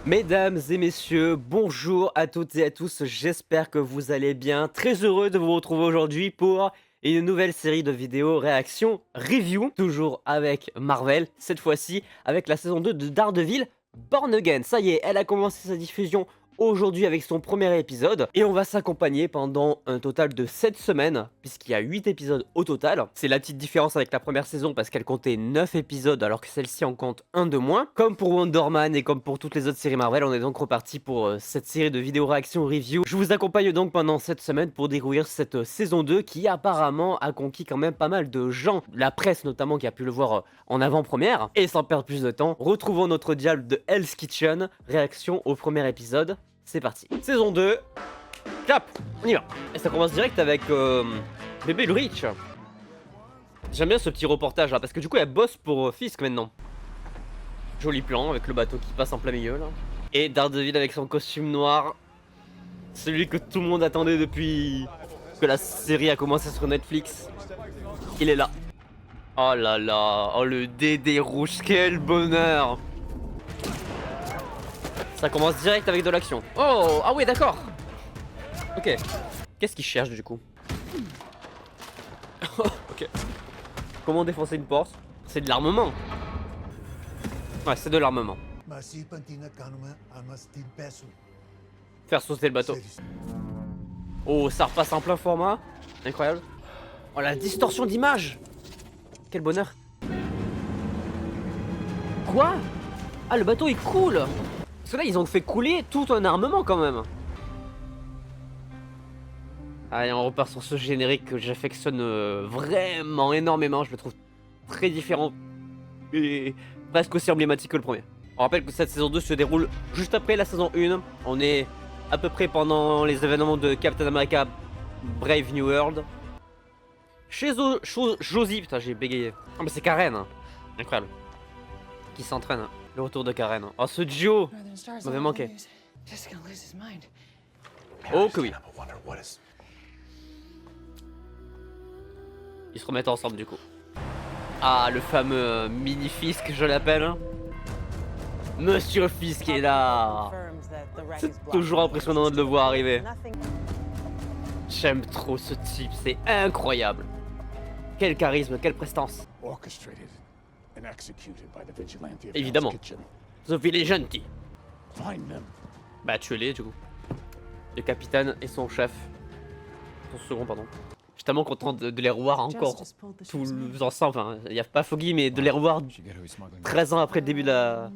Mesdames et messieurs, bonjour à toutes et à tous, j'espère que vous allez bien. Très heureux de vous retrouver aujourd'hui pour une nouvelle série de vidéos réaction review, toujours avec Marvel, cette fois-ci avec la saison 2 de Daredevil Born Again. Ça y est, elle a commencé sa diffusion aujourd'hui avec son premier épisode et on va s'accompagner pendant un total de 7 semaines puisqu'il y a 8 épisodes au total. C'est la petite différence avec la première saison parce qu'elle comptait 9 épisodes alors que celle-ci en compte un de moins. Comme pour Wonder Man et comme pour toutes les autres séries Marvel, on est donc reparti pour cette série de vidéos réaction review. Je vous accompagne donc pendant cette semaine pour découvrir cette saison 2 qui apparemment a conquis quand même pas mal de gens, la presse notamment qui a pu le voir en avant-première. Et sans perdre plus de temps, retrouvons notre diable de Hell's Kitchen, réaction au premier épisode. C'est parti. Saison 2, cap, on y va. Et ça commence direct avec bébé Ulrich. J'aime bien ce petit reportage là, parce que du coup elle bosse pour Fisk maintenant. Joli plan avec le bateau qui passe en plein milieu là. Et Daredevil avec son costume noir. Celui que tout le monde attendait depuis que la série a commencé sur Netflix. Il est là. Oh là là, oh le DD rouge, quel bonheur. Ça commence direct avec de l'action. Oh, ah ouais, d'accord. Ok. Qu'est-ce qu'il cherche du coup? Ok. Comment défoncer une porte? C'est de l'armement. Ouais, c'est de l'armement. Faire sauter le bateau. Oh, ça repasse en plein format. Incroyable. Oh, la distorsion d'image. Quel bonheur. Quoi? Ah, le bateau il coule. Parce que là, ils ont fait couler tout un armement quand même. Allez, on repart sur ce générique que j'affectionne vraiment énormément. Je le trouve très différent et presque aussi emblématique que le premier. On rappelle que cette saison 2 se déroule juste après la saison 1. On est à peu près pendant les événements de Captain America Brave New World. Chez Josie, putain j'ai bégayé. Ah mais c'est Karen, hein. Incroyable. Qui s'entraîne, hein. Le retour de Karen. Oh ce duo m'avait manqué. Oh que oui. Ils se remettent ensemble du coup. Ah le fameux mini Fisk je l'appelle. Monsieur Fisk est là. C'est toujours impressionnant de le voir arriver. J'aime trop ce type, c'est incroyable. Quel charisme, quelle prestance. Évidemment. The Vigilante. Bah tuez-les du coup. Le capitaine et son chef. Son second pardon. Je suis tellement content de les revoir encore tous ensemble. Enfin, il n'y a pas Foggy mais de les revoir 13 ans après le début de la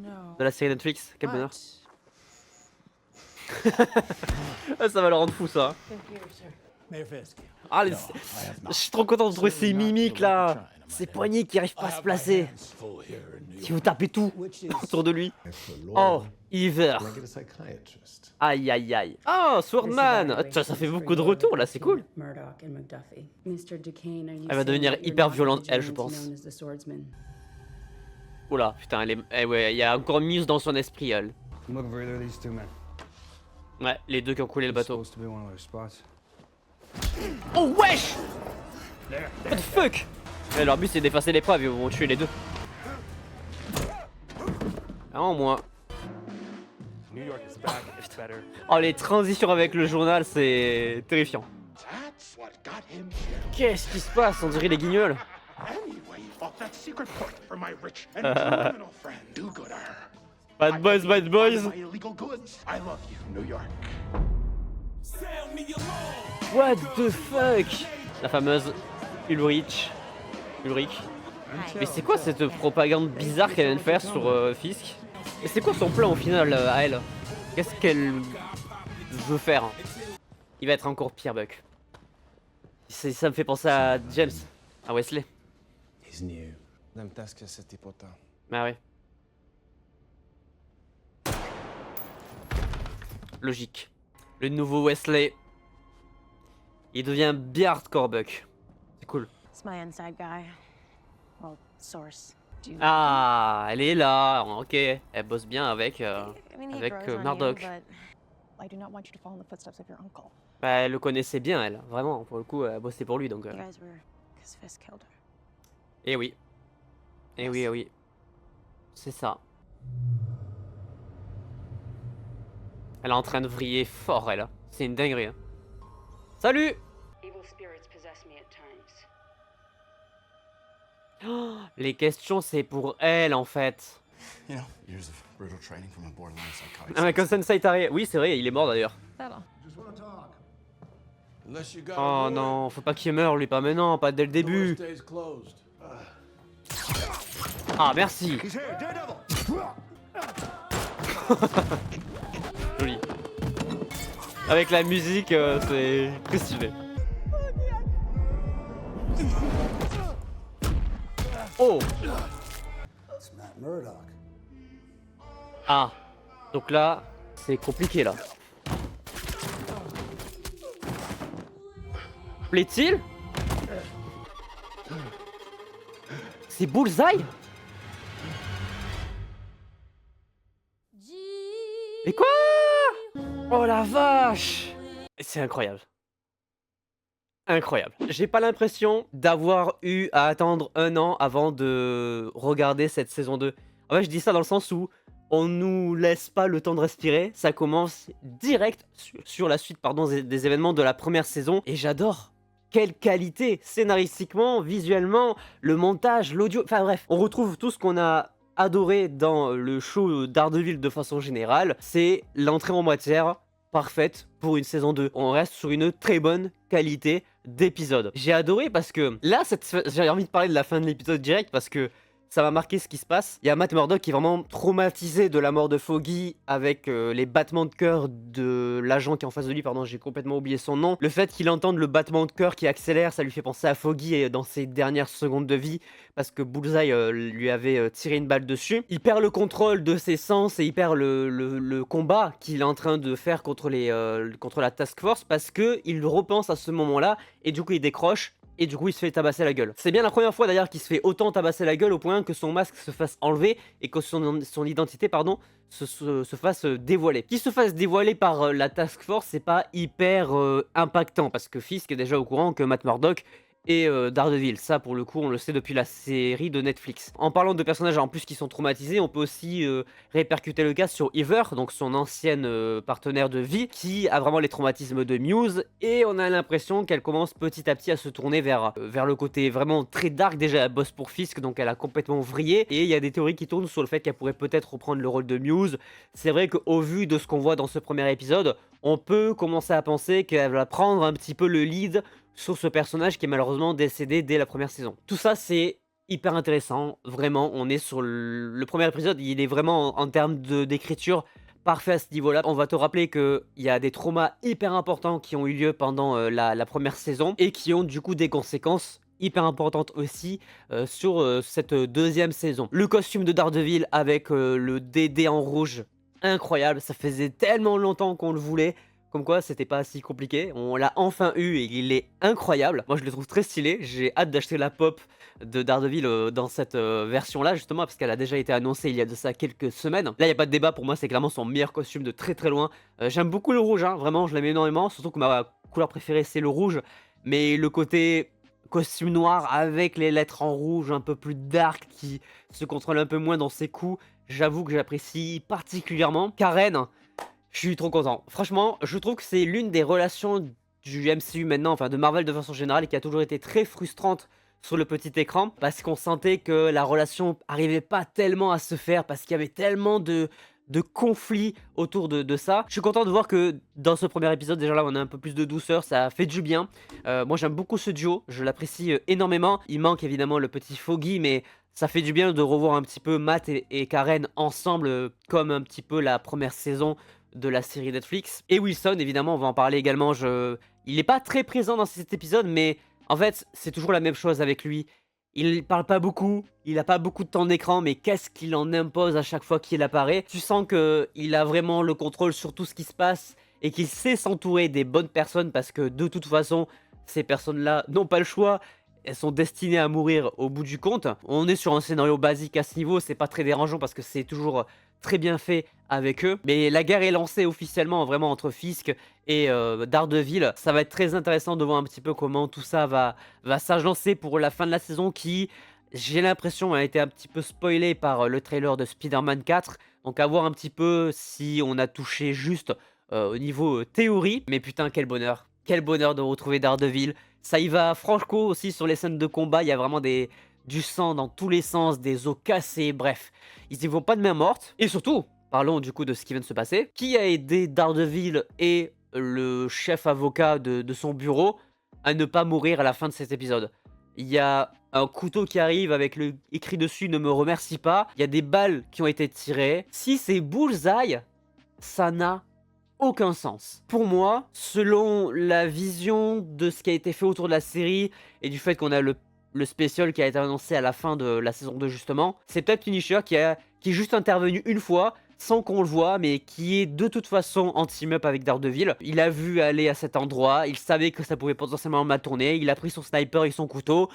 série Netflix. Quel bonheur. Ça va le rendre fou ça. Ah, je suis trop content de trouver ces mimiques là. Ces poignets qui arrivent pas à se placer. Si vous tapez tout autour de lui. Oh, Hiver. Aïe aïe aïe. Oh, Swordman. Ça fait beaucoup de retours là, c'est cool. Elle va devenir hyper violente elle je pense. Oula, putain, ouais, il y a encore Muse dans son esprit elle. Ouais, les deux qui ont coulé le bateau. Oh wesh! What the fuck? Ouais, leur but c'est d'effacer l'épreuve, ils vont tuer les deux. Ah en moins. Oh les transitions avec le journal c'est terrifiant. Qu'est-ce qui se passe? On dirait les guignols. Bad boys, bad boys. What the fuck? La fameuse Ulrich. Mais c'est quoi cette propagande bizarre qu'elle vient de faire sur Fisk? Et c'est quoi son plan au final à elle? Qu'est-ce qu'elle veut faire? Il va être encore pire Buck. Ça me fait penser à James, à Wesley. Bah ouais. Logique. Le nouveau Wesley. Il devient bien hardcore Buck. C'est cool. Ah, elle est là. Ok, elle bosse bien avec Murdoch. Bah, elle le connaissait bien, elle. Vraiment, pour le coup, elle bossait pour lui, donc. Eh oui. Eh oui, eh oui. C'est ça. Elle est en train de vriller fort, elle. C'est une dinguerie. Hein. Salut! Oh, les questions, c'est pour elle, en fait. Ah mais comme Sensei Tare. Oui, c'est vrai, il est mort d'ailleurs. Oh non, faut pas qu'il meure lui, pas maintenant, pas dès le début. Ah, merci. Joli. Avec la musique, c'est très stylé. Oh. Ah. Donc là, c'est compliqué là. Plaît-il? C'est Bullseye? Mais quoi? Oh la vache! C'est incroyable. Incroyable. J'ai pas l'impression d'avoir eu à attendre 1 an avant de regarder cette saison 2. En fait, je dis ça dans le sens où on nous laisse pas le temps de respirer. Ça commence direct sur la suite pardon, des événements de la première saison. Et j'adore. Quelle qualité! Scénaristiquement, visuellement, le montage, l'audio... Enfin bref, on retrouve tout ce qu'on a adoré dans le show Daredevil de façon générale. C'est l'entrée en matière parfaite pour une saison 2. On reste sur une très bonne qualité d'épisode. J'ai adoré parce que là, j'ai envie de parler de la fin de l'épisode direct parce que ça m'a marqué ce qui se passe. Il y a Matt Murdock qui est vraiment traumatisé de la mort de Foggy avec les battements de cœur de l'agent qui est en face de lui, pardon, j'ai complètement oublié son nom. Le fait qu'il entende le battement de cœur qui accélère, ça lui fait penser à Foggy dans ses dernières secondes de vie parce que Bullseye lui avait tiré une balle dessus. Il perd le contrôle de ses sens et il perd le combat qu'il est en train de faire contre la Task Force parce qu'il repense à ce moment-là et du coup il décroche. Et du coup il se fait tabasser la gueule. C'est bien la première fois d'ailleurs qu'il se fait autant tabasser la gueule au point que son masque se fasse enlever et que son identité pardon se fasse dévoiler. Qu'il se fasse dévoiler par la Task Force, c'est pas hyper impactant parce que Fisk est déjà au courant que Matt Murdock et Daredevil. Ça, pour le coup, on le sait depuis la série de Netflix. En parlant de personnages en plus qui sont traumatisés, on peut aussi répercuter le cas sur Heather, donc son ancienne partenaire de vie, qui a vraiment les traumatismes de Muse, et on a l'impression qu'elle commence petit à petit à se tourner vers le côté vraiment très dark. Déjà, elle bosse pour Fisk, donc elle a complètement vrillé, et il y a des théories qui tournent sur le fait qu'elle pourrait peut-être reprendre le rôle de Muse. C'est vrai qu'au vu de ce qu'on voit dans ce premier épisode, on peut commencer à penser qu'elle va prendre un petit peu le lead sur ce personnage qui est malheureusement décédé dès la première saison. Tout ça, c'est hyper intéressant, vraiment. On est sur le premier épisode, il est vraiment en termes d'écriture parfait à ce niveau-là. On va te rappeler qu'il y a des traumas hyper importants qui ont eu lieu pendant la première saison et qui ont du coup des conséquences hyper importante aussi sur cette deuxième saison. Le costume de Daredevil avec le DD en rouge, incroyable, ça faisait tellement longtemps qu'on le voulait. Comme quoi, c'était pas si compliqué. On l'a enfin eu et il est incroyable. Moi, je le trouve très stylé. J'ai hâte d'acheter la pop de Daredevil dans cette version-là, justement, parce qu'elle a déjà été annoncée il y a de ça quelques semaines. Là, il n'y a pas de débat. Pour moi, c'est clairement son meilleur costume de très très loin. J'aime beaucoup le rouge, hein, vraiment, je l'aime énormément. Surtout que ma couleur préférée, c'est le rouge. Mais le côté costume noir avec les lettres en rouge, un peu plus dark, qui se contrôle un peu moins dans ses coups, j'avoue que j'apprécie particulièrement. Karen, je suis trop content. Franchement, je trouve que c'est l'une des relations du MCU maintenant, enfin de Marvel de façon générale, qui a toujours été très frustrante sur le petit écran, parce qu'on sentait que la relation arrivait pas tellement à se faire, parce qu'il y avait tellement de conflits autour de ça. Je suis content de voir que dans ce premier épisode, déjà là, on a un peu plus de douceur, ça fait du bien. Moi, j'aime beaucoup ce duo, je l'apprécie énormément. Il manque évidemment le petit Foggy, mais ça fait du bien de revoir un petit peu Matt et Karen ensemble, comme un petit peu la première saison de la série Netflix. Et Wilson, évidemment, on va en parler également. Il n'est pas très présent dans cet épisode, mais en fait, c'est toujours la même chose avec lui. Il parle pas beaucoup, il a pas beaucoup de temps d'écran, mais qu'est-ce qu'il en impose à chaque fois qu'il apparaît. Tu sens qu'il a vraiment le contrôle sur tout ce qui se passe et qu'il sait s'entourer des bonnes personnes parce que de toute façon, ces personnes-là n'ont pas le choix. Elles sont destinées à mourir au bout du compte. On est sur un scénario basique à ce niveau, c'est pas très dérangeant parce que c'est toujours très bien fait avec eux. Mais la guerre est lancée officiellement vraiment entre Fisk et Daredevil. Ça va être très intéressant de voir un petit peu comment tout ça va s'agencer pour la fin de la saison qui, j'ai l'impression, a été un petit peu spoilée par le trailer de Spider-Man 4. Donc à voir un petit peu si on a touché juste au niveau théorie. Mais putain, quel bonheur! Quel bonheur de retrouver Daredevil. Ça y va franco aussi sur les scènes de combat, il y a vraiment du sang dans tous les sens, des os cassés, bref. Ils y vont pas de main morte. Et surtout, parlons du coup de ce qui vient de se passer. Qui a aidé Daredevil et le chef avocat de son bureau à ne pas mourir à la fin de cet épisode? Il y a un couteau qui arrive avec le écrit dessus « Ne me remercie pas ». Il y a des balles qui ont été tirées. Si c'est Bullseye, ça n'a aucun sens. Pour moi, selon la vision de ce qui a été fait autour de la série et du fait qu'on a le spécial qui a été annoncé à la fin de la saison 2 justement, c'est peut-être Punisher qui est juste intervenu une fois sans qu'on le voit, mais qui est de toute façon en team-up avec Daredevil. Il a vu aller à cet endroit, il savait que ça pouvait potentiellement mal tourner, il a pris son sniper et son couteau,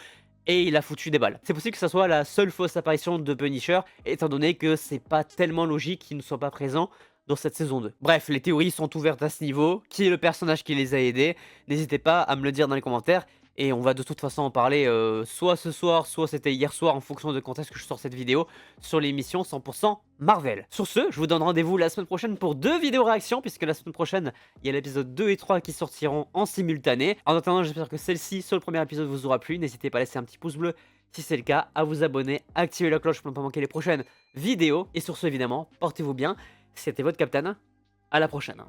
et il a foutu des balles. C'est possible que ça soit la seule fausse apparition de Punisher, étant donné que c'est pas tellement logique qu'il ne soit pas présent dans cette saison 2. Bref, les théories sont ouvertes à ce niveau. Qui est le personnage qui les a aidés? N'hésitez pas à me le dire dans les commentaires. Et on va de toute façon en parler soit ce soir, soit c'était hier soir, en fonction de quand est-ce que je sors cette vidéo, sur l'émission 100% Marvel. Sur ce, je vous donne rendez-vous la semaine prochaine pour 2 vidéos réactions, puisque la semaine prochaine, il y a l'épisode 2 et 3 qui sortiront en simultané. En attendant, j'espère que celle-ci, sur le premier épisode, vous aura plu. N'hésitez pas à laisser un petit pouce bleu si c'est le cas, à vous abonner, activer la cloche pour ne pas manquer les prochaines vidéos. Et sur ce, évidemment, portez-vous bien. C'était votre Captain. À la prochaine.